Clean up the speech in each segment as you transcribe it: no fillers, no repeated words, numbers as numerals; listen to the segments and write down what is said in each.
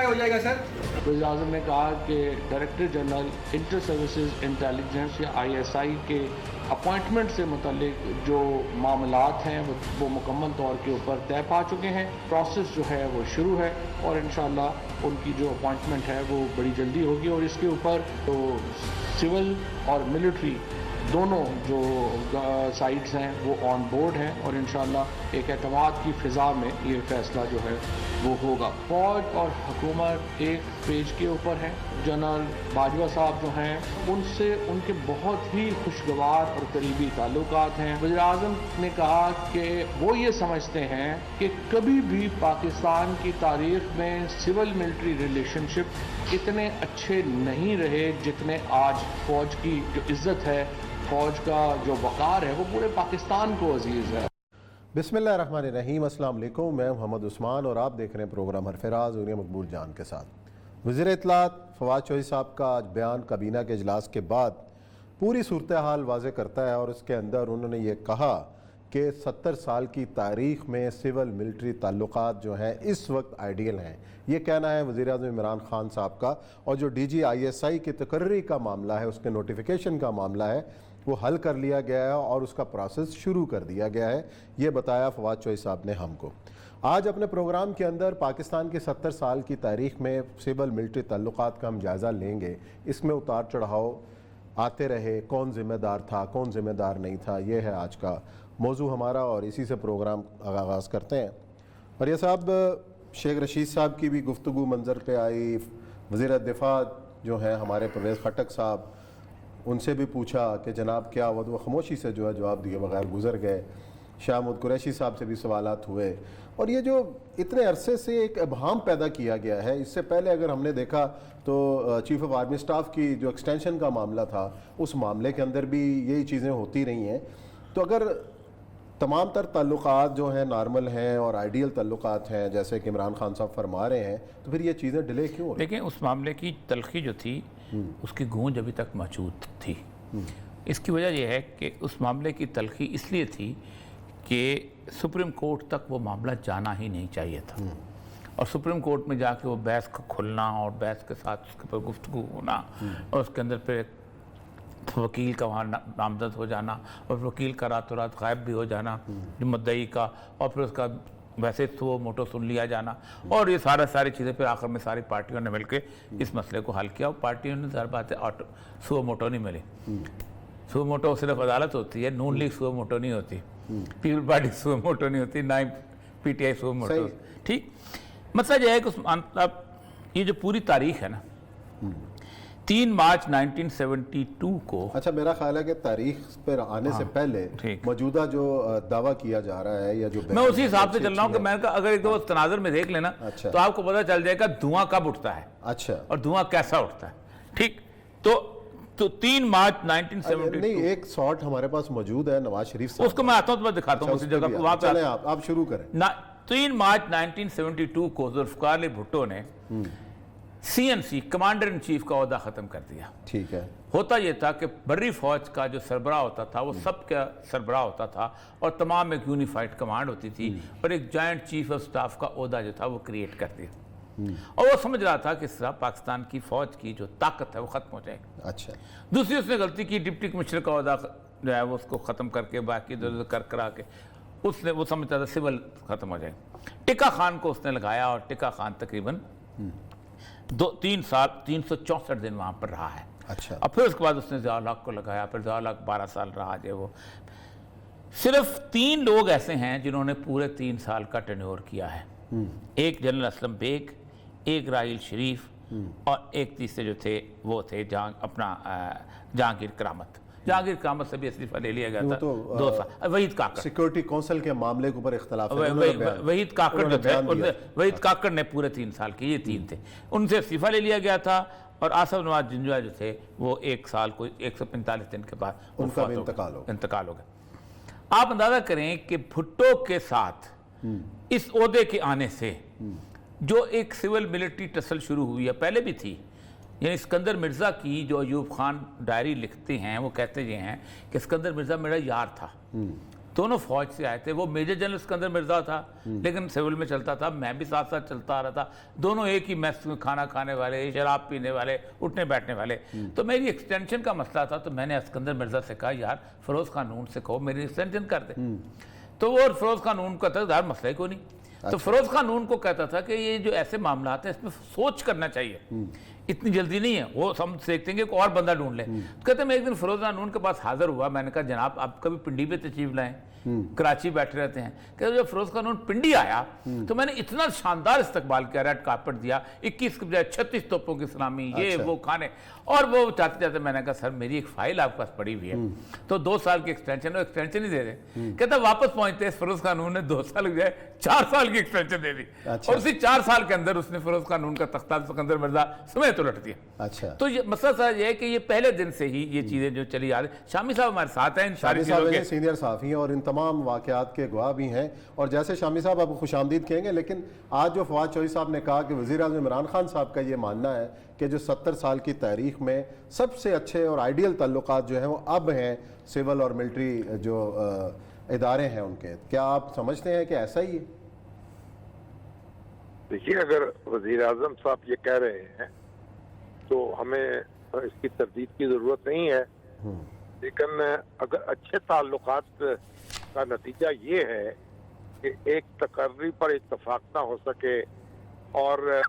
हो जाएगा सर? वज़ीर आज़म ने कहा कि director general inter services intelligence या ISI के अपॉइंटमेंट से मुतल्लिक जो मामलात हैं वो मुकम्मल तौर के ऊपर तय पा चुके हैं। प्रोसेस जो है वो शुरू है और इंशाअल्लाह उनकी जो अपॉइंटमेंट है वो बड़ी जल्दी होगी और इसके ऊपर तो सिविल और मिलिट्री दोनों जो साइड्स हैं वो ऑन बोर्ड हैं और इंशाअल्लाह एक एतमाद की फ़िज़ा में ये फ़ैसला जो है वो होगा। फ़ौज और हुकूमत एक पेज के ऊपर है। जनरल बाजवा साहब जो हैं उनसे उनके बहुत ही खुशगवार और करीबी ताल्लुकात हैं। वज़ीर आज़म ने कहा कि वो ये समझते हैं कि कभी भी पाकिस्तान की तारीख़ में सिविल मिलिट्री रिलेशनशिप इतने अच्छे नहीं रहे जितने आज फ़ौज की जो इज़्ज़त है, फ़ौज का जो वक़ार है वो पूरे पाकिस्तान को अजीज़ है। बिस्मिल्लाहिर्रहमानिर्रहीम, अस्सलाम वालेकुम। मैं मोहम्मद उस्मान और आप देख रहे हैं प्रोग्राम हरफराज और मकबूल जान के साथ। वज़ीर इत्तलात फवाद चौधरी साहब का आज बयान काबीना के इजलास के बाद पूरी सूरत हाल वाज़े करता है और उसके अंदर उन्होंने ये कहा कि 70 साल की तारीख़ में सिविल मिलिट्री ताल्लुकात जो हैं इस वक्त आइडियल हैं। ये कहना है वज़ीर आज़म इमरान खान साहब का। और जो DG ISI की तकर्री का मामला है, उसके नोटिफिकेशन का मामला है, वो हल कर लिया गया है और उसका प्रोसेस शुरू कर दिया गया है। ये बताया फवाद चौधरी साहब ने हमको। आज अपने प्रोग्राम के अंदर पाकिस्तान की 70 साल की तारीख़ में सिविल मिलिट्री ताल्लुकात का हम जायज़ा लेंगे। इसमें उतार चढ़ाव आते रहे, कौन ज़िम्मेदार था, कौन ज़िम्मेदार नहीं था, ये है आज का मौजू हमारा और इसी से प्रोग्राम आगाज़ करते हैं। और ये साहब शेख रशीद साहब की भी गुफ्तगू मंजर पे आई। वज़ीर दिफा जो हैं हमारे परवेज़ खटक साहब, उनसे भी पूछा कि जनाब क्या हुआ, तो वो खामोशी से जो है जवाब दिए बगैर गुजर गए। शाह महमूद कुरैशी साहब से भी सवालात हुए और ये जो इतने अरसे से एक अबहाम पैदा किया गया है। इससे पहले अगर हमने देखा तो चीफ़ ऑफ आर्मी स्टाफ की जो एक्सटेंशन का मामला था, उस मामले के अंदर भी यही चीज़ें होती रही हैं। तो अगर तमाम तर ताल्लुकात जो हैं नॉर्मल हैं और आइडियल ताल्लुकात हैं जैसे कि इमरान खान साहब फरमा रहे हैं, तो फिर ये चीज़ें डिले क्यों हो रही? देखें, उस मामले की तलखी जो थी उसकी गूंज अभी तक मौजूद थी। इसकी वजह यह है कि उस मामले की तलखी इसलिए थी कि सुप्रीम कोर्ट तक वो मामला जाना ही नहीं चाहिए था और सुप्रीम कोर्ट में जाके वो बहस का खुलना और बहस के साथ उसके ऊपर गुफ्तगू होना और उसके अंदर फिर वकील का वहाँ नामजद हो जाना और वकील का रातों रात गायब भी हो जाना जो मुद्दई का, और फिर उसका वैसे तो मोटो सुन लिया जाना और ये सारी चीज़ें फिर आखिर में सारी पार्टियों ने मिलकर इस मसले को हल किया। और पार्टियों ने हर बात सुओ मोटो नहीं मिली। सुओ मोटो सिर्फ अदालत होती है, नून लीग सुओ मोटो नहीं होती, पीपल पार्टी सुओ मोटो नहीं होती, ना ही PTI सुओ मोटो। ठीक, मसला यह है कि ये जो पूरी तारीख है ना 3 मार्च 1972 को, अच्छा मेरा ख्याल है कि तारीख पर आने से पहले मौजूदा जो दावा किया जा रहा है या जो मैं उसी हिसाब से चल रहा हूँ कि मैंने कहा अगर एक दो तनाज़ुर में देख लेना तो आपको पता चल जाएगा धुआं कब उठता है। अच्छा, और धुआं कैसा उठता है। ठीक, तो 3 मार्च 1972 नहीं, एक शॉट हमारे पास मौजूद है नवाज शरीफ साहब, उसको मैं आता हूँ तो मैं दिखाता हूँ उसी जगह वहाँ पे। आप शुरू करें। 3 मार्च 1972 को जुल्फ़िकार अली भुट्टो ने CNC कमांडर इन चीफ का ओहदा ख़त्म कर दिया। ठीक है। होता यह था कि बर्री फौज का जो सरबराह होता था वो सब का सरबराह होता था और तमाम एक यूनिफाइड कमांड होती थी और एक जॉइंट चीफ ऑफ स्टाफ का ओहदा जो था वो क्रिएट कर दिया और वो समझ रहा था कि इस तरह पाकिस्तान की फ़ौज की जो ताकत है वो ख़त्म हो जाएगी। अच्छा, दूसरी उसने गलती की, डिप्टी कमिश्नर का ओहदा जो है वो उसको ख़त्म करके बाकी कर करा के उसने वो समझता था सिविल ख़त्म हो जाएगी। टिक्का खान को उसने लगाया और टिक्का खान तकरीबन 3 साल 364 दिन वहाँ पर रहा है। अच्छा, और फिर उसके बाद उसने ज़िया हक को लगाया, फिर ज़िया हक 12 साल रहा जो वो। सिर्फ 3 लोग ऐसे हैं जिन्होंने पूरे 3 साल का टेन्योर किया है। एक जनरल असलम बेग, एक राहिल शरीफ और एक तीसरे जो थे वो थे जहांगीर करामत। जहांगीर करामत से भी इस्तीफा ले लिया गया था 2 साल। वहीद काकड़ सिक्योरिटी काउंसिल के मामले के ऊपर इख्तलाफ है। वहीद काकड़ जो थे, वहीद काकड़ ने पूरे 3 साल के, ये 3 थे, उनसे इस्तीफा ले लिया गया था। और आसफ नवाज जिंजुआ जो थे वो 1 साल को 145 दिन के बाद उनका भी इंतकाल हो गया। आप अंदाजा करें कि भुट्टो के साथ इस ओहदे के आने से जो एक सिविल मिलिट्री टसल शुरू हुई है, पहले भी थी, यानी सिकंदर मिर्ज़ा की जो अयूब खान डायरी लिखते हैं वो कहते ये हैं कि सिकंदर मिर्ज़ा मेरा यार था, दोनों फौज से आए थे। वो मेजर जनरल सिकंदर मिर्ज़ा था लेकिन सिविल में चलता था, मैं भी साथ साथ चलता आ रहा था। दोनों एक ही मेस में खाना खाने वाले, शराब पीने वाले, उठने बैठने वाले। तो मेरी एक्सटेंशन का मसला था, तो मैंने सिकंदर मिर्ज़ा से कहा यार फिरोज़ खान नून से कहो मेरी एक्सटेंशन कर दे। तो वो फिरोज़ खान नून का था यार मसला ही कोई नहीं। तो फिरोज़ खान नून को कहता था कि ये जो ऐसे मामला हैं इसमें सोच करना चाहिए, इतनी जल्दी नहीं है, वो हम देखते हैं कि कोई और बंदा ढूंढ ले। तो कहते मैं एक दिन फिरोज़ खान नून के पास हाजिर हुआ, मैंने कहा जनाब आप कभी पिंडी पे तशरीफ लाएं, कराची बैठे रहते हैं। कहते जब फिरोज़ खान नून पिंडी आया तो मैंने इतना शानदार इस्तकबाल किया, रेड कार्पेट दिया, 21 के बजाय 36 तोपों की सलामी, ये वो खाने। और वो चाहते चाहते मैंने कहा सर मेरी एक फाइल आपके पास पड़ी हुई है, तो 2 साल की एक्सटेंशन, वो एक्सटेंशन ही दे दे। कहता वापस पहुंचते फिरोज़ खान नून ने 2 साल के बजाय 4 साल की एक्सटेंशन दे दी। और उसी 4 साल के अंदर उसने फिरोज़ खान नून का तख्ता सिकंदर मिर्ज़ा समेत उलट दिया। अच्छा, तो ये मसला सर ये है कि ये पहले दिन से ही ये चीज़ें जो चली आ रही। शामी साहब हमारे साथ हैं, इन सारी चीज़ों के सीनियर साफ़ी हैं और इन तमाम वाक़यात के गवाह भी हैं। और जैसे शामी साहब आप खुशामदीद कहेंगे, लेकिन आज जो फवाद चौधरी साहब ने कहा कि वज़ीर-ए-आज़म इमरान खान साहब का ये मानना है कि जो 70 साल की तारीख़ में सबसे अच्छे और आइडियल ताल्लुकात जो हैं वो अब हैं सिविल और मिलिट्री जो इदारे हैं उनके, क्या आप समझते हैं कि ऐसा ही है? देखिए, अगर वज़ीर-ए-आज़म साहब ये कह रहे हैं तो हमें इसकी तरदीद की ज़रूरत नहीं है, लेकिन अगर अच्छे ताल्लुकात का नतीजा ये है कि एक तकर्री पर इत्तफाक ना हो सके और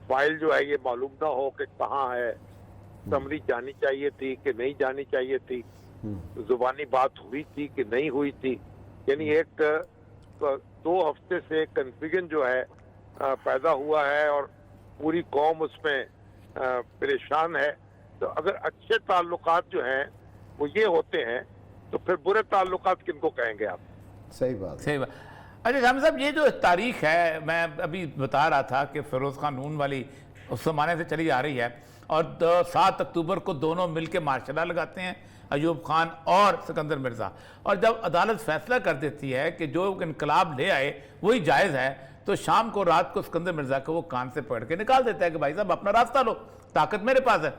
फाइल जो है ये मालूम ना हो कि कहाँ है, समरी जानी चाहिए थी कि नहीं जानी चाहिए थी, जुबानी बात हुई थी कि नहीं हुई थी, यानी एक 2 हफ्ते से कन्फ्यूजन जो है पैदा हुआ है और पूरी कौम उसमें परेशान है। तो अगर अच्छे ताल्लुकात जो हैं वो ये होते हैं तो फिर बुरे ताल्लुकात किनको कहेंगे आप? सही बात, सही बात। अच्छा शाम साहब, ये जो तारीख है मैं अभी बता रहा था कि फिरोज़ खान नून वाली उस ज़माने से चली आ रही है और 7 अक्टूबर को दोनों मिलकर मार्शल लगाते हैं, अयूब खान और सिकंदर मिर्ज़ा। और जब अदालत फैसला कर देती है कि जो इनकलाब ले आए वही जायज़ है, तो शाम को रात को सिकंदर मिर्ज़ा को वो कान से पकड़ के निकाल देता है कि भाई साहब अपना रास्ता लो, ताकत मेरे पास है।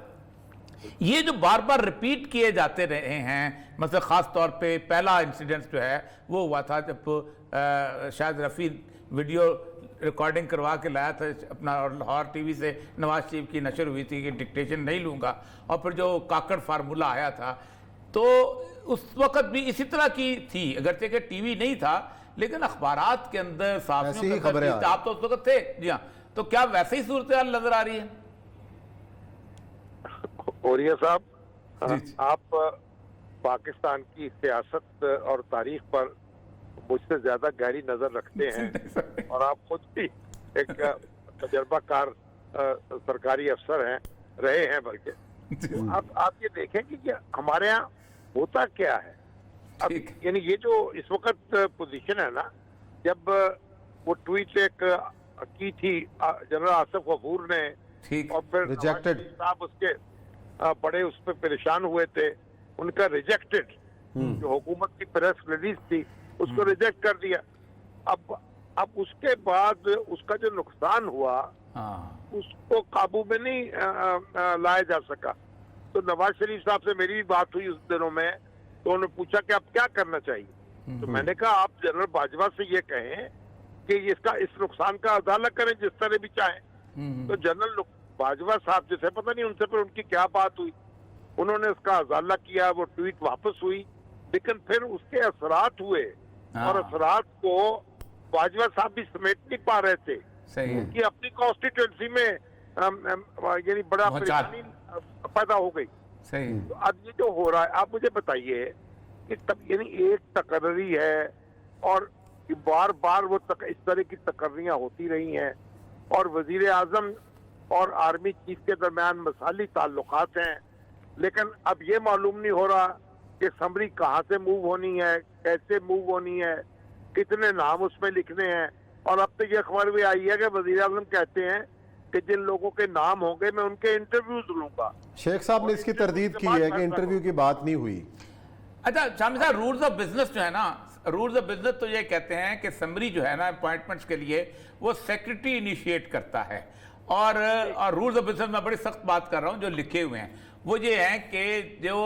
ये जो बार बार रिपीट किए जाते रहे हैं, मतलब ख़ास तौर पे पहला इंसिडेंट जो है वो हुआ था जब शायद रफ़ी वीडियो रिकॉर्डिंग करवा के लाया था अपना, और लाहौर टीवी से नवाज शरीफ की नशर हुई थी कि डिक्टेशन नहीं लूँगा, और फिर जो काकड़ फार्मूला आया था तो उस वक़्त भी इसी तरह की थी, अगरचे कि टीवी नहीं था लेकिन अखबारात के अंदर साफ़ियों खबरें, आप तो उस वक़्त थे। जी हाँ, तो क्या वैसे ही सूरत हाल नज़र आ रही है? औरिया साहब, आप पाकिस्तान की सियासत और तारीख पर मुझसे ज्यादा गहरी नजर रखते हैं और आप खुद भी एक तजर्बाकार सरकारी अफसर हैं, रहे हैं बल्कि। तो आप ये देखें कि हमारे यहाँ होता क्या है अब, यानी ये जो इस वक्त पोजीशन है ना, जब वो ट्वीट एक की थी जनरल आसिफ गफूर ने और फिर रिजेक्टेड साहब उसके बड़े उस पर परेशान हुए थे, उनका रिजेक्टेड जो हुकूमत की प्रेस रिलीज थी उसको रिजेक्ट कर दिया। अब उसके बाद उसका जो नुकसान हुआ उसको काबू में नहीं लाया जा सका। तो नवाज शरीफ साहब से मेरी भी बात हुई उस दिनों में, तो उन्होंने पूछा कि आप क्या करना चाहिए, तो मैंने कहा आप जनरल बाजवा से ये कहें कि इसका इस नुकसान का अदाला करें जिस तरह भी चाहें। तो जनरल बाजवा साहब जैसे पता नहीं उनसे पर उनकी क्या बात हुई, उन्होंने उसका अजाला किया, वो ट्वीट वापस हुई, लेकिन फिर उसके असरात हुए और असरात को बाजवा साहब भी समेट नहीं पा रहे थे। उनकी अपनी कॉन्स्टिट्यूंसी में यानी बड़ा परेशानी पैदा हो गई। तो अब ये जो हो रहा है, आप मुझे बताइए कि तब यानी एक तकर्री है और बार बार वो इस तरह की तकर्रियां होती रही हैं और वजीर आजम और आर्मी चीफ के दरमियान मसाली ताल्लुकात हैं, लेकिन अब ये मालूम नहीं हो रहा कि समरी कहाँ से मूव होनी है, कैसे मूव होनी है, कितने नाम उसमें लिखने हैं। और अब तो ये खबर भी आई है कि वजीर आजम कहते हैं कि जिन लोगों के नाम होंगे मैं उनके इंटरव्यूज लूंगा। शेख साहब ने इसकी तरदीद की है कि इंटरव्यू की बात नहीं हुई। अच्छा शामी साहब, रूल्स ऑफ बिजनेस जो है ना, रूल्स ऑफ बिजनेस तो ये कहते हैं कि समरी जो है ना अपॉइंटमेंट्स के लिए वो सेक्रेटरी इनिशिएट करता है اور رولز آف بزنس میں بڑی سخت بات کر رہا ہوں جو لکھے ہوئے ہیں وہ یہ ہیں کہ جو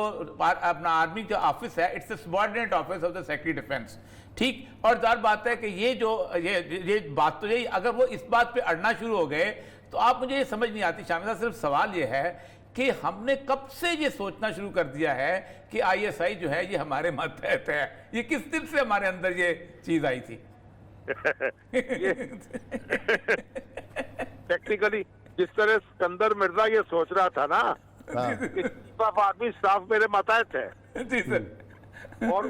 اپنا آرمی جو آفس ہے it's a subordinate office of the secretary defence, ٹھیک. اور ظاہر بات ہے کہ یہ بات تو یہی، اگر وہ اس بات پہ اڑنا شروع ہو گئے تو آپ مجھے یہ سمجھ نہیں آتی شامل صاحب. صرف سوال یہ ہے کہ ہم نے کب سے یہ سوچنا شروع کر دیا ہے کہ آئی ایس آئی جو ہے یہ ہمارے ماتحت ہے؟ یہ کس دن سے ہمارے اندر یہ چیز آئی تھی؟ ٹیکنیکلی جس طرح اسکندر مرزا یہ سوچ رہا تھا نا کہ چیف آف آرمی اسٹاف میرے ماتحت ہے، جی سر. اور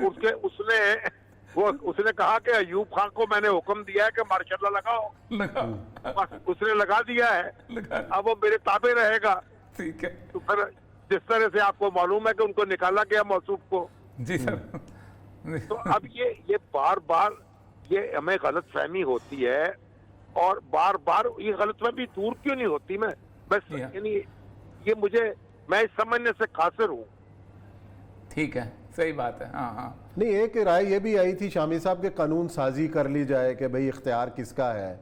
اس نے کہا کہ ایوب خان کو میں نے حکم دیا ہے کہ ماشاء اللہ لگاؤ، بس اس نے لگا دیا ہے، اب وہ میرے تابع رہے گا. ٹھیک ہے. تو پھر جس طرح سے آپ کو معلوم ہے کہ ان کو نکالا گیا موصوف کو، جی سر. تو اب یہ بار بار یہ ہمیں غلط فہمی ہوتی ہے، اور بار بار یہ غلط فہمی دور کیوں نہیں ہوتی؟ میں بس یعنی یہ میں اس سمجھنے سے قاصر ہوں. ٹھیک ہے، صحیح بات ہے. ہاں ہاں. نہیں، ایک رائے یہ بھی آئی تھی شامی صاحب کہ قانون سازی کر لی جائے کہ بھئی اختیار کس کا ہے،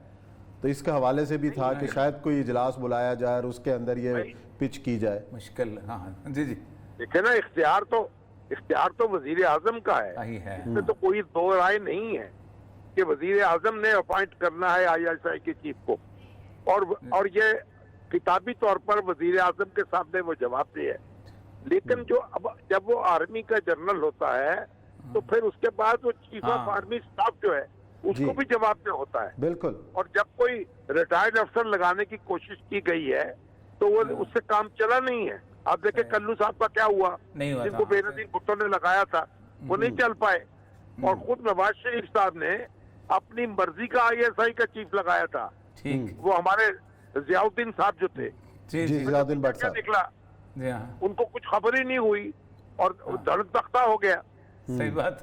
تو اس کے حوالے سے بھی تھا کہ شاید کوئی اجلاس بلایا جائے اور اس کے اندر یہ پچ کی جائے. مشکل. ہاں جی جی. دیکھیں نا، اختیار تو وزیر اعظم کا ہے، اس میں تو کوئی دو رائے نہیں ہے کہ وزیر اعظم نے اپوائنٹ کرنا ہے آئی ایس آئی کے چیف کو، اور یہ کتابی طور پر وزیر اعظم کے سامنے وہ جواب دے ہے. لیکن جب وہ آرمی کا جنرل ہوتا ہے تو پھر اس کے بعد وہ چیف آف آرمی اسٹاف جو ہے اس کو بھی جواب دہ ہوتا ہے. بالکل. اور جب کوئی ریٹائرڈ افسر لگانے کی کوشش کی گئی ہے تو وہ اس سے کام چلا نہیں ہے. آپ دیکھیں کلو صاحب کا کیا ہوا، جن کو بے نظیر بھٹو نے لگایا تھا وہ نہیں چل پائے، اور خود نواز شریف صاحب نے اپنی مرضی کا آئی ایس آئی کا چیف لگایا تھا. وہ ہمارے ضیاء الدین صاحب جو تھے، ضیاء الدین بٹ صاحب، نکلا ان کو کچھ خبر ہی نہیں ہوئی اور دھڑک تختہ ہو گیا. صحیح بات.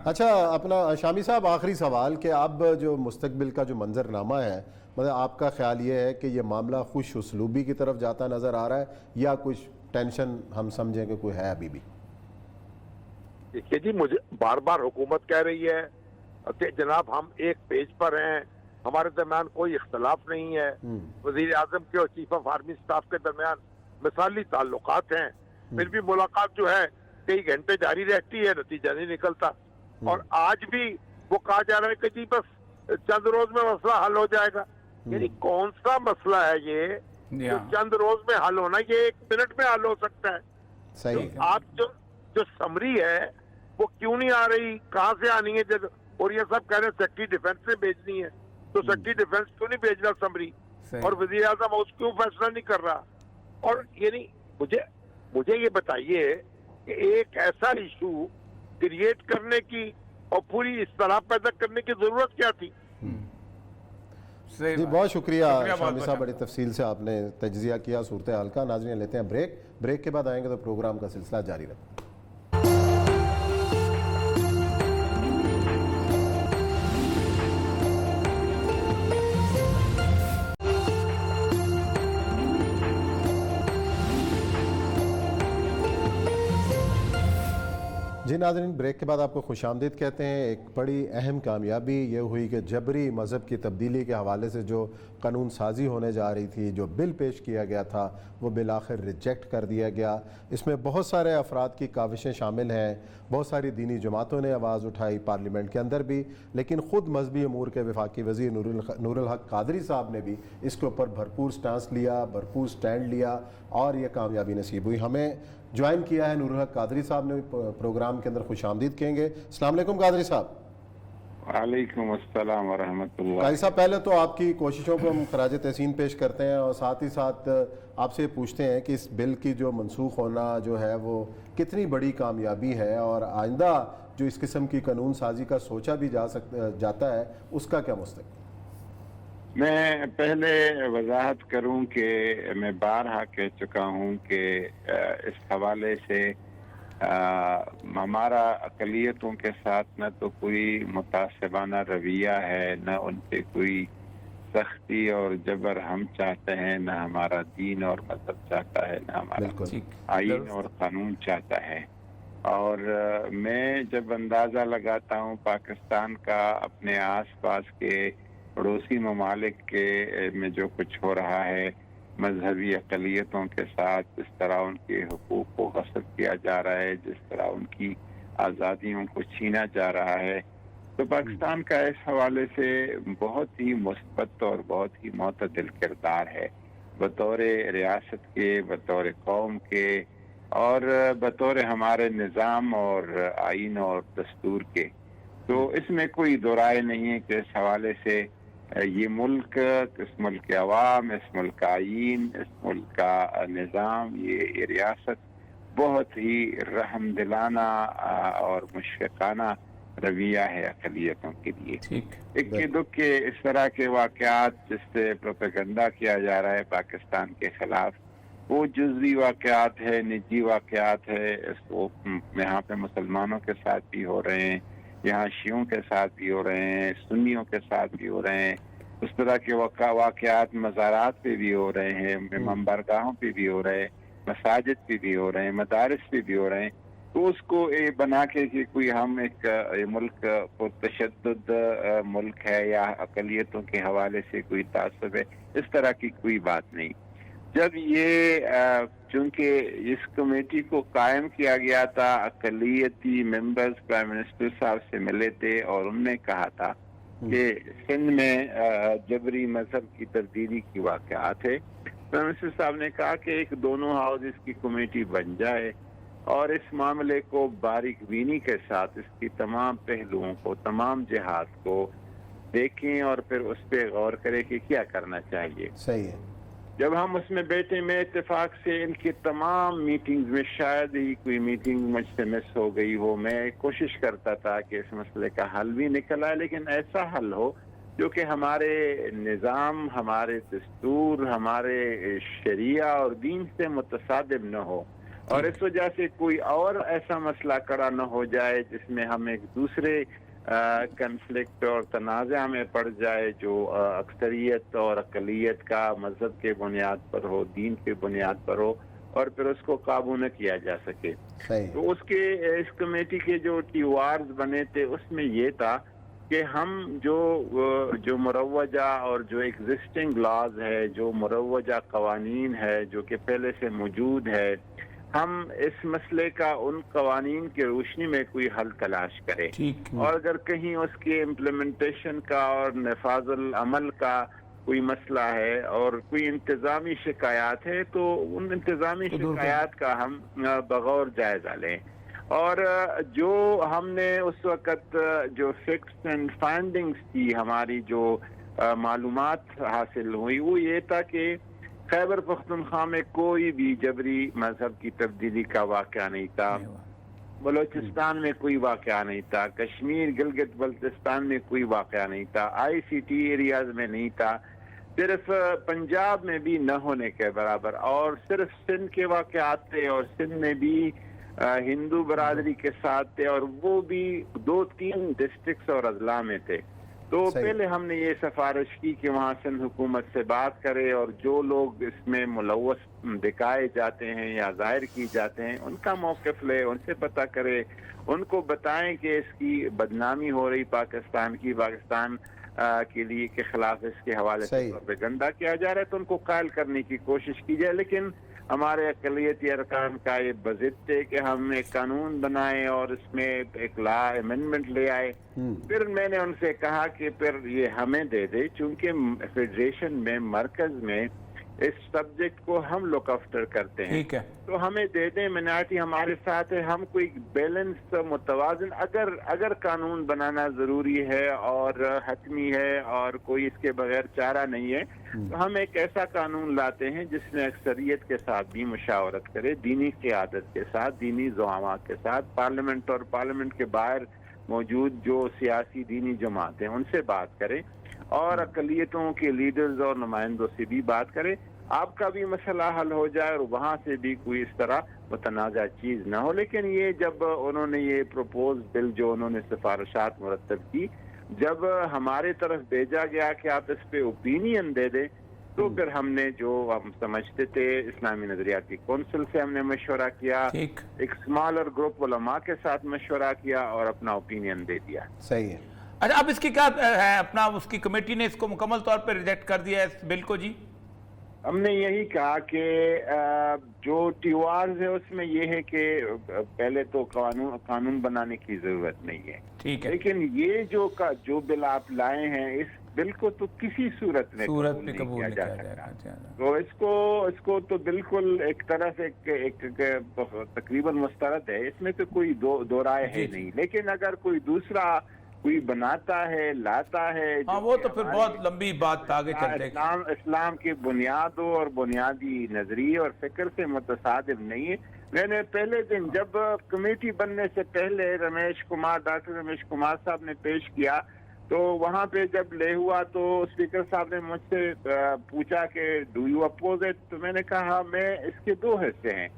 اچھا، اپنا شامی صاحب آخری سوال کہ اب جو مستقبل کا جو منظر نامہ ہے، مطلب آپ کا خیال یہ ہے کہ یہ معاملہ خوش اسلوبی کی طرف جاتا نظر آ رہا ہے یا کچھ ٹینشن ہم سمجھیں کہ کوئی ہے ابھی بھی؟ دیکھیے جی، مجھے بار بار حکومت کہہ رہی ہے کہ جناب ہم ایک پیج پر ہیں، ہمارے درمیان کوئی اختلاف نہیں ہے. وزیر اعظم کے اور چیف آف آرمی اسٹاف کے درمیان مثالی تعلقات ہیں، پھر بھی ملاقات جو ہے کئی گھنٹے جاری رہتی ہے، نتیجہ نہیں نکلتا. اور آج بھی وہ کہا جا رہا ہے کہ جی بس چند روز میں مسئلہ حل ہو جائے گا. یعنی کون سا مسئلہ ہے یہ جو چند روز میں حل ہونا، یہ 1 منٹ میں حل ہو سکتا ہے. صحیح. آپ جو سمری ہے وہ کیوں نہیں آ رہی، کہاں سے آنی ہے؟ اور یہ سب کہہ رہے ہیں سیکرٹری ڈیفینس سے بھیجنی ہے، تو سیکرٹری ڈیفینس کیوں نہیں بھیج رہا سمری؟ اور وزیر اعظم اس کیوں فیصلہ نہیں کر رہا؟ اور یعنی مجھے یہ بتائیے کہ ایک ایسا ایشو کریٹ کرنے کی اور پوری اصطلاح پیدا کرنے کی ضرورت کیا تھی؟ جی بہت شکریہ شامی صاحب، بڑی تفصیل سے آپ نے تجزیہ کیا صورتحال کا. ناظرین لیتے ہیں بریک کے بعد آئیں گے تو پروگرام کا سلسلہ جاری رہے. جی ناظرین، بریک کے بعد آپ کو خوش آمدید کہتے ہیں. ایک بڑی اہم کامیابی یہ ہوئی کہ جبری مذہب کی تبدیلی کے حوالے سے جو قانون سازی ہونے جا رہی تھی، جو بل پیش کیا گیا تھا، وہ بالآخر ریجیکٹ کر دیا گیا. اس میں بہت سارے افراد کی کاوشیں شامل ہیں، بہت ساری دینی جماعتوں نے آواز اٹھائی پارلیمنٹ کے اندر بھی، لیکن خود مذہبی امور کے وفاقی وزیر نور الحق قادری صاحب نے بھی اس کے اوپر بھرپور سٹانس لیا، بھرپور سٹینڈ لیا اور یہ کامیابی نصیب ہوئی. ہمیں جوائن کیا ہے نور الحق قادری صاحب نے پروگرام کے اندر. خوش آمدید کہیں گے. السلام علیکم قادری صاحب. وعلیکم السلام ورحمۃ اللہ. قادری صاحب، پہلے تو آپ کی کوششوں کو ہم خراج تحسین پیش کرتے ہیں اور ساتھ ہی ساتھ آپ سے پوچھتے ہیں کہ اس بل کی جو منسوخ ہونا جو ہے وہ کتنی بڑی کامیابی ہے، اور آئندہ جو اس قسم کی قانون سازی کا سوچا بھی جاتا ہے اس کا کیا مستقبل؟ میں پہلے وضاحت کروں کہ میں بارہا کہہ چکا ہوں کہ اس حوالے سے ہمارا اقلیتوں کے ساتھ نہ تو کوئی متعصبانہ رویہ ہے، نہ ان پہ کوئی سختی اور جبر ہم چاہتے ہیں، نہ ہمارا دین اور مذہب چاہتا ہے، نہ ہمارا آئین اور قانون چاہتا ہے. اور میں جب اندازہ لگاتا ہوں پاکستان کا اپنے آس پاس کے پڑوسی ممالک کے میں جو کچھ ہو رہا ہے، مذہبی اقلیتوں کے ساتھ جس طرح ان کے حقوق کو غصب کیا جا رہا ہے، جس طرح ان کی آزادیوں کو چھینا جا رہا ہے، تو پاکستان کا اس حوالے سے بہت ہی مثبت اور بہت ہی معتدل کردار ہے، بطور ریاست کے، بطور قوم کے، اور بطور ہمارے نظام اور آئین اور دستور کے۔ تو اس میں کوئی دو رائے نہیں ہے کہ اس حوالے سے یہ ملک، اس ملک کے عوام، اس ملک کا آئین، اس ملک کا نظام، یہ ریاست بہت ہی رحم دلانہ اور مشفقانہ رویہ ہے اقلیتوں کے لیے۔ اکی دکھ اس طرح کے واقعات جس سے پروپیگنڈا کیا جا رہا ہے پاکستان کے خلاف، وہ جزوی واقعات ہے، نجی واقعات ہے، یہاں پہ مسلمانوں کے ساتھ بھی ہو رہے ہیں، یہاں شیعوں کے ساتھ بھی ہو رہے ہیں، سنیوں کے ساتھ بھی ہو رہے ہیں، اس طرح کے واقعات مزارات پہ بھی ہو رہے ہیں، منبرگاہوں پہ بھی ہو رہے ہیں، مساجد پہ بھی ہو رہے ہیں، مدارس پہ بھی ہو رہے ہیں۔ تو اس کو بنا کے کہ کوئی ہم ایک ملک پرتشدد ملک ہے یا اقلیتوں کے حوالے سے کوئی تعصب ہے، اس طرح کی کوئی بات نہیں۔ جب یہ چونکہ اس کمیٹی کو قائم کیا گیا تھا، اقلیتی ممبرز پرائم منسٹر صاحب سے ملے تھے اور انہوں نے کہا تھا کہ سندھ میں جبری مذہب کی تبدیلی کی واقعات ہے، پرائم منسٹر صاحب نے کہا کہ ایک دونوں ہاؤسز کی کمیٹی بن جائے اور اس معاملے کو باریک بینی کے ساتھ اس کی تمام پہلوؤں کو، تمام جہات کو دیکھیں اور پھر اس پہ غور کریں کہ کیا کرنا چاہیے۔ صحیح ہے۔ جب ہم اس میں بیٹھے، میں اتفاق سے ان کی تمام میٹنگز میں، شاید ہی کوئی میٹنگ مجھ سے مس ہو گئی ہو، میں کوشش کرتا تھا کہ اس مسئلے کا حل بھی نکل آئے، لیکن ایسا حل ہو جو کہ ہمارے نظام، ہمارے دستور، ہمارے شریعہ اور دین سے متصادم نہ ہو، اور اس وجہ سے کوئی اور ایسا مسئلہ کھڑا نہ ہو جائے جس میں ہم ایک دوسرے کنفلکٹ اور تنازع میں پڑ جائے جو اکثریت اور اقلیت کا مذہب کے بنیاد پر ہو، دین کے بنیاد پر ہو، اور پھر اس کو قابو نہ کیا جا سکے۔ تو اس کمیٹی کے جو ٹیوارز بنے تھے اس میں یہ تھا کہ ہم جو مروجہ اور جو ایگزسٹنگ لاز ہے، جو مروجہ قوانین ہے جو کہ پہلے سے موجود ہے، ہم اس مسئلے کا ان قوانین کی روشنی میں کوئی حل تلاش کریں، اور اگر کہیں اس کی امپلیمنٹیشن کا اور نفاذ العمل کا کوئی مسئلہ ہے اور کوئی انتظامی شکایات ہے تو ان انتظامی شکایات کا ہم بغور جائزہ لیں۔ اور جو ہم نے اس وقت جو فیکٹس اینڈ فائنڈنگز تھی، ہماری جو معلومات حاصل ہوئی، وہ یہ تھا کہ خیبر پختونخوا میں کوئی بھی جبری مذہب کی تبدیلی کا واقعہ نہیں تھا، بلوچستان میں کوئی واقعہ نہیں تھا، کشمیر، گلگت بلتستان میں کوئی واقعہ نہیں تھا، ICT ایریاز میں نہیں تھا، صرف پنجاب میں بھی نہ ہونے کے برابر، اور صرف سندھ کے واقعات تھے، اور سندھ میں بھی ہندو برادری کے ساتھ تھے، اور وہ بھی 2-3 ڈسٹرکٹس اور اضلاع میں تھے۔ تو پہلے ہم نے یہ سفارش کی کہ وہاں سندھ حکومت سے بات کرے اور جو لوگ اس میں ملوث دکھائے جاتے ہیں یا ظاہر کی جاتے ہیں ان کا موقف لے، ان سے پتہ کرے، ان کو بتائیں کہ اس کی بدنامی ہو رہی پاکستان کی، پاکستان کے لیے کے خلاف اس کے حوالے سے پروپیگنڈا کیا جا رہا ہے، تو ان کو قائل کرنے کی کوشش کی جائے۔ لیکن ہمارے اقلیتی ارکان کا یہ بضد ہے کہ ہم ایک قانون بنائیں اور اس میں ایک لا امینڈمنٹ لے آئے۔ پھر میں نے ان سے کہا کہ پھر یہ ہمیں دے دے، چونکہ فیڈریشن میں، مرکز میں اس سبجیکٹ کو ہم لک آفٹر کرتے ہیں، تو ہمیں دے دیں، منارٹی ہمارے ساتھ ہے، ہم کوئی بیلنس متوازن اگر قانون بنانا ضروری ہے اور حتمی ہے اور کوئی اس کے بغیر چارہ نہیں ہے، تو ہم ایک ایسا قانون لاتے ہیں جس میں اکثریت کے ساتھ بھی مشاورت کرے، دینی قیادت کے ساتھ، دینی زعامات کے ساتھ، پارلیمنٹ اور پارلیمنٹ کے باہر موجود جو سیاسی دینی جماعت ہیں ان سے بات کریں، اور اقلیتوں کے لیڈرز اور نمائندوں سے بھی بات کریں، آپ کا بھی مسئلہ حل ہو جائے اور وہاں سے بھی کوئی اس طرح متنازع چیز نہ ہو۔ لیکن یہ جب انہوں نے یہ پروپوز بل جو انہوں نے سفارشات مرتب کی، جب ہمارے طرف بھیجا گیا کہ آپ اس پہ اوپینین دے دیں، تو پھر ہم نے جو ہم سمجھتے تھے اسلامی نظریاتی کونسل سے ہم نے مشورہ کیا، ایک اسمالر گروپ علماء کے ساتھ مشورہ کیا اور اپنا اوپینین دے دیا۔ صحیح ہے۔ اچھا اب اس کی کیا ہے اپنا اس کی کمیٹی نے اس کو مکمل طور پہ ریجیکٹ کر دیا ہے اس بل کو؟ جی ہم نے یہی کہا کہ جو ٹیوارز ہے اس میں یہ ہے کہ پہلے تو قانون بنانے کی ضرورت نہیں ہے، ٹھیک ہے، لیکن یہ جو بل آپ لائے ہیں اس بل کو تو کسی صورت میں قبول نہیں کیا جا سکتا. تو اس کو تو بالکل ایک طرح سے ایک تقریباً مسترد ہے، اس میں تو کوئی دو رائے ہے نہیں. لیکن اگر کوئی دوسرا کوئی بناتا ہے لاتا ہے، ہاں وہ تو پھر بہت لمبی بات آگے چلتے ہیں. اسلام کی بنیادوں اور بنیادی نظریے اور فکر سے متصادم نہیں ہے. میں نے پہلے دن جب کمیٹی بننے سے پہلے ڈاکٹر رمیش کمار صاحب نے پیش کیا تو وہاں پہ جب لے ہوا تو اسپیکر صاحب نے مجھ سے پوچھا کہ ڈو یو اپوز اٹ؟ تو میں نے کہا میں اس کے دو حصے ہیں،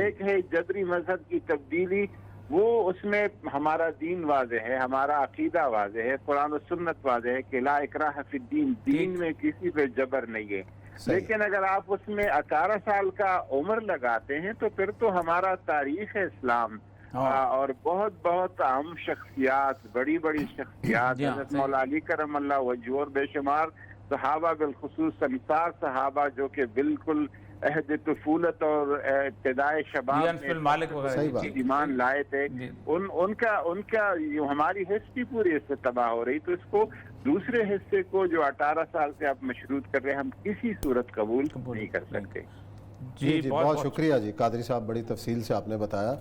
ایک ہے جذری مذہب کی تبدیلی، وہ اس میں ہمارا دین واضح ہے، ہمارا عقیدہ واضح ہے، قرآن و سنت واضح ہے کہ لا اکراہ فی الدین، دین میں کسی پہ جبر نہیں ہے. لیکن اگر آپ اس میں 18 سال کا عمر لگاتے ہیں تو پھر تو ہمارا تاریخ اسلام اور بہت بہت اہم شخصیات، بڑی بڑی شخصیات، حضرت مولا علی کرم اللہ وجہہ اور بے شمار صحابہ، بالخصوص انصار صحابہ جو کہ بالکل عہد طفولت اور ابتدائے شباب میں ایمان لائے تھے، ان کا ہماری ہسٹری پوری اس سے تباہ ہو رہی. تو اس کو دوسرے حصے کو جو 18 سال سے آپ مشروط کر رہے ہیں ہم کسی صورت قبول نہیں کر سکتے. جی بہت شکریہ جی قادری صاحب، بڑی تفصیل سے آپ نے بتایا.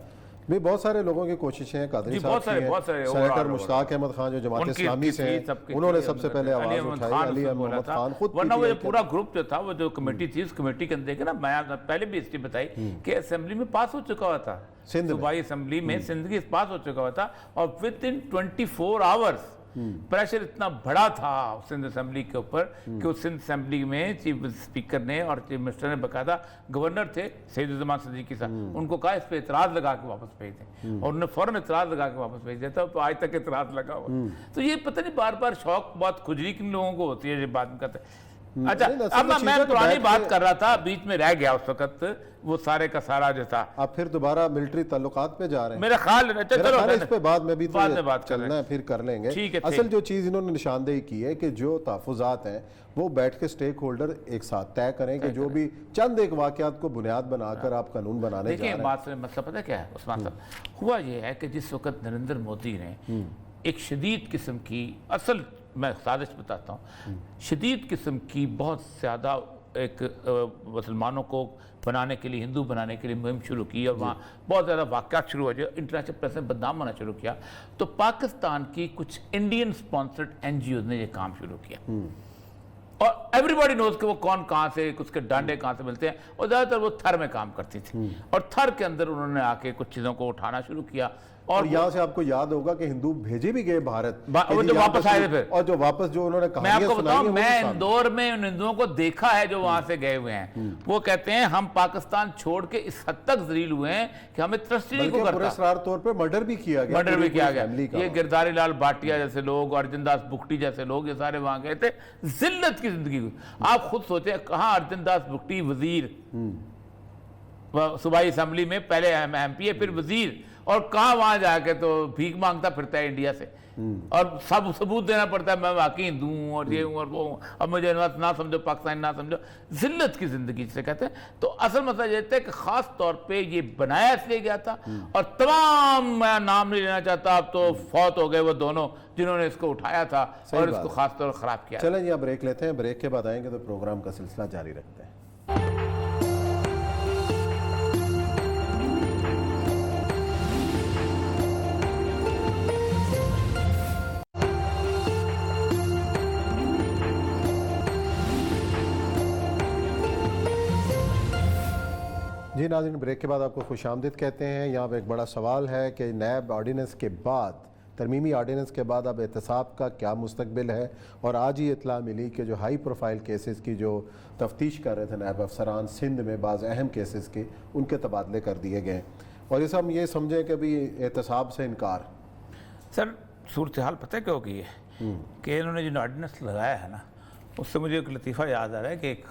بھی بہت سارے لوگوں کی کوششیں ہیں، قادری صاحب کی ہیں، سینیٹر مشتاق احمد خان جو جماعت اسلامی سے ہیں انہوں نے سب سے پہلے آواز اٹھائی، علی محمد خان خود، ورنہ وہ پورا گروپ جو تھا، وہ جو کمیٹی تھی، اس کمیٹی کے اندر دیکھیں نا، میں پہلے بھی ہسٹری بتائی کہ اسمبلی میں پاس ہو چکا ہوا تھا، صوبائی اسمبلی میں سندھ پاس ہو چکا ہوا تھا، اور ود ان 24 آورز پریشر اتنا بڑا تھا سندھ اسمبلی کے اوپر کہ اس سندھ اسمبلی میں چیف اسپیکر نے اور چیف منسٹر نے باقاعدہ، گورنر تھے سید الزمان صدیقی صاحب، ان کو کہا اس پہ اعتراض لگا کے واپس بھیج دیں، اور انہوں نے فوراً اعتراض لگا کے واپس بھیج دیتا، تو آج تک اعتراض لگا ہوا. تو یہ پتہ نہیں بار بار شوق بات کھجلی کن لوگوں کو ہوتی ہے یہ بات میں کرتے ہیں. اچھا اب میں پرانی بات کر رہا تھا، بیچ میں رہ گیا اس وقت وہ سارے کا سارا جو تھا. آپ پھر دوبارہ ملٹری تعلقات پہ جا رہے ہیں؟ میرا خیال ہے اس پہ بعد میں بھی چلنا ہے، پھر کر لیں گے. اصل جو چیز انہوں نے نشاندہی کی ہے کہ جو تحفظات ہیں وہ بیٹھ کے سٹیک ہولڈر ایک ساتھ طے کریں کہ جو بھی چند ایک واقعات کو بنیاد بنا کر آپ قانون بنانے جا رہے ہیں. دیکھیں بات سے مسئلہ پتہ کیا ہے عثمان صاحب، ہوا یہ ہے کہ جس وقت نریندر مودی نے ایک شدید قسم کی، اصل میں سازش بتاتا ہوں، شدید قسم کی بہت زیادہ ایک مسلمانوں کو بنانے کے لیے، ہندو بنانے کے لیے مہم شروع کی، اور وہاں بہت زیادہ واقعات شروع ہو جو انٹرنیشنل پریس نے بدنام ہونا شروع کیا، تو پاکستان کی کچھ انڈین سپانسرڈ NGOs نے یہ کام شروع کیا. اور ایوری باڈی نوز کہ وہ کون کہاں سے، اس کے ڈانڈے کہاں سے ملتے ہیں، اور زیادہ تر وہ تھر میں کام کرتی تھی، اور تھر کے اندر انہوں نے آ کے کچھ چیزوں کو اٹھانا شروع کیا. اور یہاں سے آپ کو یاد ہوگا کہ ہندو بھیجے بھی گئے بھارت، وہ جو واپس آئے تھے پھر، اور جو واپس جو انہوں نے میں آپ کو بتاؤں، میں اندور میں ان ہندوؤں کو دیکھا ہے جو وہاں سے گئے ہوئے ہیں، وہ کہتے ہیں ہم پاکستان چھوڑ کے اس حد تک ذلیل ہوئے ہیں کہ ہمیں ترس نہیں کو کرتا. پراسرار طور پہ مرڈر بھی کیا گیا. یہ گرداری لال بھاٹیا جیسے لوگ، ارجن داس بگٹی جیسے لوگ، یہ سارے وہاں گئے تھے. ذلت کی زندگی. آپ خود سوچیں کہاں ارجن داس بگٹی وزیر صوبائی اسمبلی میں، پہلے MP ہے پھر وزیر، اور کہاں وہاں جا کے تو بھیک مانگتا پھرتا ہے انڈیا سے، اور سب ثبوت دینا پڑتا ہے میں واقعی ہندو ہوں اور یہ ہوں اور وہ ہوں، اب مجھے نہ سمجھو پاکستانی نہ سمجھو. ذلت کی زندگی جسے کہتے ہیں. تو اصل مسئلہ یہ ہے کہ خاص طور پہ یہ بنایا اس لیے گیا تھا، اور تمام، میں نام نہیں لینا چاہتا، اب تو فوت ہو گئے وہ دونوں جنہوں نے اس کو اٹھایا تھا اور اس کو خاص طور خراب کیا. چلیں یہ بریک لیتے ہیں، بریک کے بعد آئیں گے تو پروگرام کا سلسلہ جاری رکھتے ہیں. جی ناظرین، بریک کے بعد آپ کو خوش آمدید کہتے ہیں. یہاں پہ ایک بڑا سوال ہے کہ نیب آرڈیننس کے بعد، ترمیمی آرڈیننس کے بعد اب احتساب کا کیا مستقبل ہے. اور آج ہی اطلاع ملی کہ جو ہائی پروفائل کیسز کی جو تفتیش کر رہے تھے نیب افسران سندھ میں، بعض اہم کیسز کے، ان کے تبادلے کر دیے گئے. اور اس ہم یہ سمجھیں کہ بھی احتساب سے انکار. سر صورتحال پتہ کیا ہوگی ہے کہ انہوں نے جو آرڈیننس لگایا ہے نا، اس سے مجھے ایک لطیفہ یاد آ رہا ہے کہ ایک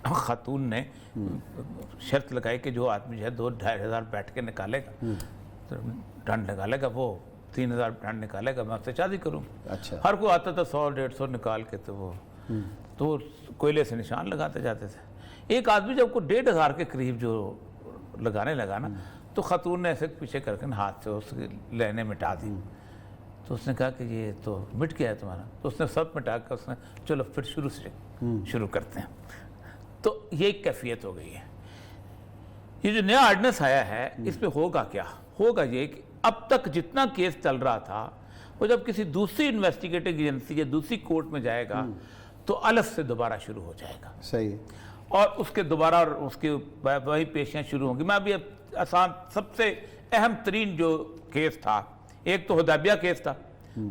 خاتون نے شرط لگائی کہ جو آدمی جو ہے 2-2.5 ہزار بیٹھ کے نکالے گا، ڈنڈ نکالے گا، وہ 3,000 फंड निकालेगा मैं उससे शादी करूँ। अच्छा। हर कोई आता था 100-150 निकाल के, तो वो कोयले से निशान लगाते जाते थे। एक आदमी जब को 1,500 के करीब जो लगाने लगा ना, तो खातून ने ऐसे पीछे करके हाथ से उसकी लेने मिटा दी। तो उसने कहा कि ये तो मिट गया है तुम्हारा। तो उसने सब मिटा कर उसने चलो फिर शुरू करते हैं। तो ये एक कैफियत हो गई है। ये जो नया ऑर्डिनेंस आया है इस पे होगा क्या? होगा ये कि अब तक जितना केस चल रहा था वो जब किसी दूसरी इन्वेस्टिगेटिव एजेंसी या दूसरी कोर्ट में जाएगा तो अलग से दोबारा शुरू हो जाएगा। सही। और उसके दोबारा उसके वही पेशियाँ शुरू होंगी। मैं अभी आसान सबसे अहम तरीन जो केस था, एक तो हुदैबिया केस था,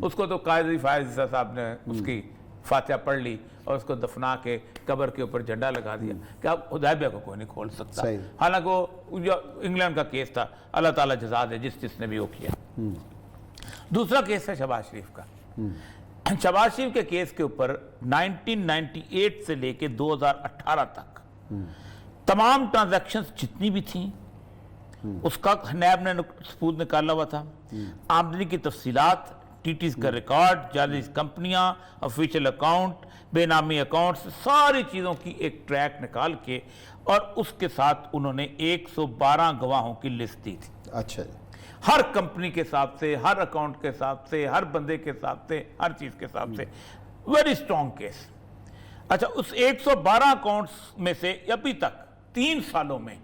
उसको तो काजी फायज साहब ने उसकी फातिहा पढ़ ली और उसको दफना के कब्र के ऊपर झंडा लगा दिया कि अब हुदैबिया को कोई नहीं खोल सकता। हालांकि वो इंग्लैंड का केस था, अल्लाह ताला जज़ा दे जिसने भी वो किया। दूसरा केस है शहबाज शरीफ का। शहबाज शरीफ के केस के ऊपर 1998 से लेके 2018 तक तमाम ट्रांजैक्शंस जितनी भी थी उसका नैब ने सबूत निकाला हुआ था। आमदनी की तफसीलात, टीटीज का रिकॉर्ड, जाली कंपनियां, ऑफिशियल अकाउंट, बेनामी अकाउंट्स, सारी चीज़ों की एक ट्रैक निकाल के और उसके साथ उन्होंने 112 गवाहों की लिस्ट दी थी। अच्छा। हर कंपनी के हिसाब से, हर अकाउंट के हिसाब से, हर बंदे के हिसाब से, हर चीज़ के हिसाब से। Very strong case. अच्छा, उस 112 अकाउंट्स में से अभी तक 3 सालों में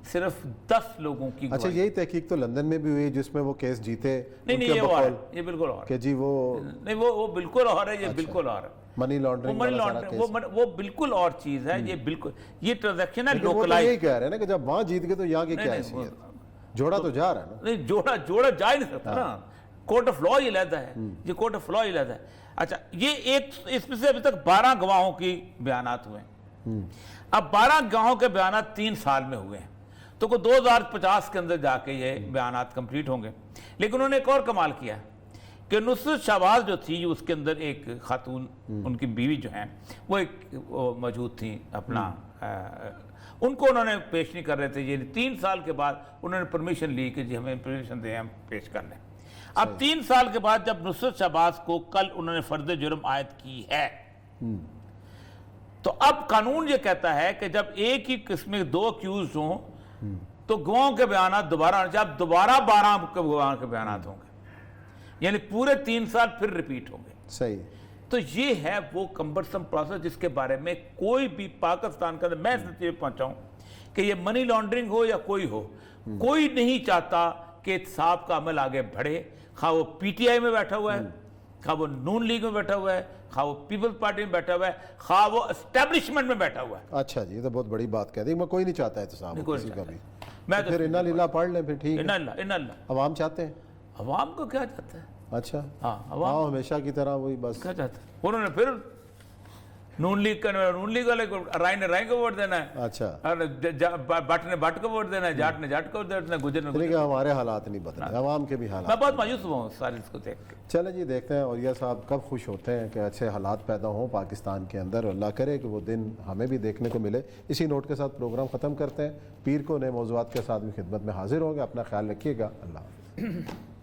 सिर्फ 10 लोगों की। अच्छा, यही तहकीक तो लंदन में भी हुई जिसमें वो केस जीते। नहीं ये और है, ये बिल्कुल और कि जी वो नहीं, वो बिल्कुल और है, ये बिल्कुल और है। मनी लॉन्ड्रिंग, वो बिल्कुल और चीज है। ये बिल्कुल ये ट्रांजैक्शन है लोकलाइज। यही कह रहे हैं ना कि जब वहां जीत गए तो यहाँ की क्या हैसियत? जोड़ा तो जा रहा है ना। नहीं, जोड़ा जा ही नहीं सकता ना। कोर्ट ऑफ लॉ ही अलग है, ये कोर्ट ऑफ लॉ ही अलग है। अच्छा, ये एक इसमें से अभी तक 12 गवाहों की बयानात हुए। अब 12 गवाहों के बयानात 3 साल में हुए हैं, तो को 2050 के अंदर जाके ये बयानात कंप्लीट होंगे। लेकिन उन्होंने एक और कमाल किया कि नुसरत शहबाज जो थी, उसके अंदर एक खातून, उनकी बीवी जो हैं वो मौजूद थी अपना, उनको उन्होंने पेश नहीं कर रहे थे। ये 3 साल के बाद उन्होंने परमिशन ली कि जी हमें परमिशन दें, हम पेश कर लें। अब 3 साल के बाद जब नुसरत शहबाज को कल उन्होंने फर्द जुर्म आयद की है, तो अब कानून ये कहता है कि जब एक ही किस्म में 2 अक्यूज हों तो गवाहों के बयान दोबारा, जब दोबारा 12 गवाहों के बयान होंगे, यानी पूरे 3 साल फिर रिपीट होंगे। सही। तो ये है वो कम्बरसम प्रोसेस जिसके बारे में कोई भी पाकिस्तान का, मैं इस नतीजे पे पहुंचा हूं कि ये मनी लॉन्ड्रिंग हो या कोई हो, कोई नहीं चाहता कि एहतसाब का अमल आगे बढ़े। खा वो पीटीआई में बैठा हुआ है, खा वो नून लीग में बैठा हुआ है, खा वो पीपल्स पार्टी में बैठा हुआ है, खा वो एस्टेब्लिशमेंट में बैठा हुआ है। अच्छा जी, ये तो बहुत बड़ी बात कह दी। मैं कोई नहीं चाहता है किसी का भी। मैं तो फिर इन्ना लिल्लाह पढ़ लें फिर, ठीक है। इन्ना अवाम चाहते हैं। अवाम को क्या चाहता है? अच्छा, हाँ, अवाम हमेशा की तरह वही बस क्या चाहता है। उन्होंने फिर नून लीग वाले को, राय को वोट देना है। अच्छा, भट्ट ने भट्ट को वोट देना है, जाट ने जाट को वोट देना है, गुजर ने लेकिन हमारे हालात नहीं बदले, अवाम के भी हालात। मैं बहुत मायूस हुआ हूँ सारी इसको देख के। चले जी, देखते हैं औलिया साहब कब खुश होते हैं कि अच्छे हालात पैदा हों पाकिस्तान के अंदर। अल्लाह करे कि वो दिन हमें भी देखने को मिले। इसी नोट के साथ प्रोग्राम ख़त्म करते हैं। पीर को नए मौज़ूआत के साथ भी खिदमत में हाजिर होंगे। अपना ख्याल रखिएगा। अल्लाह हाफ़िज़।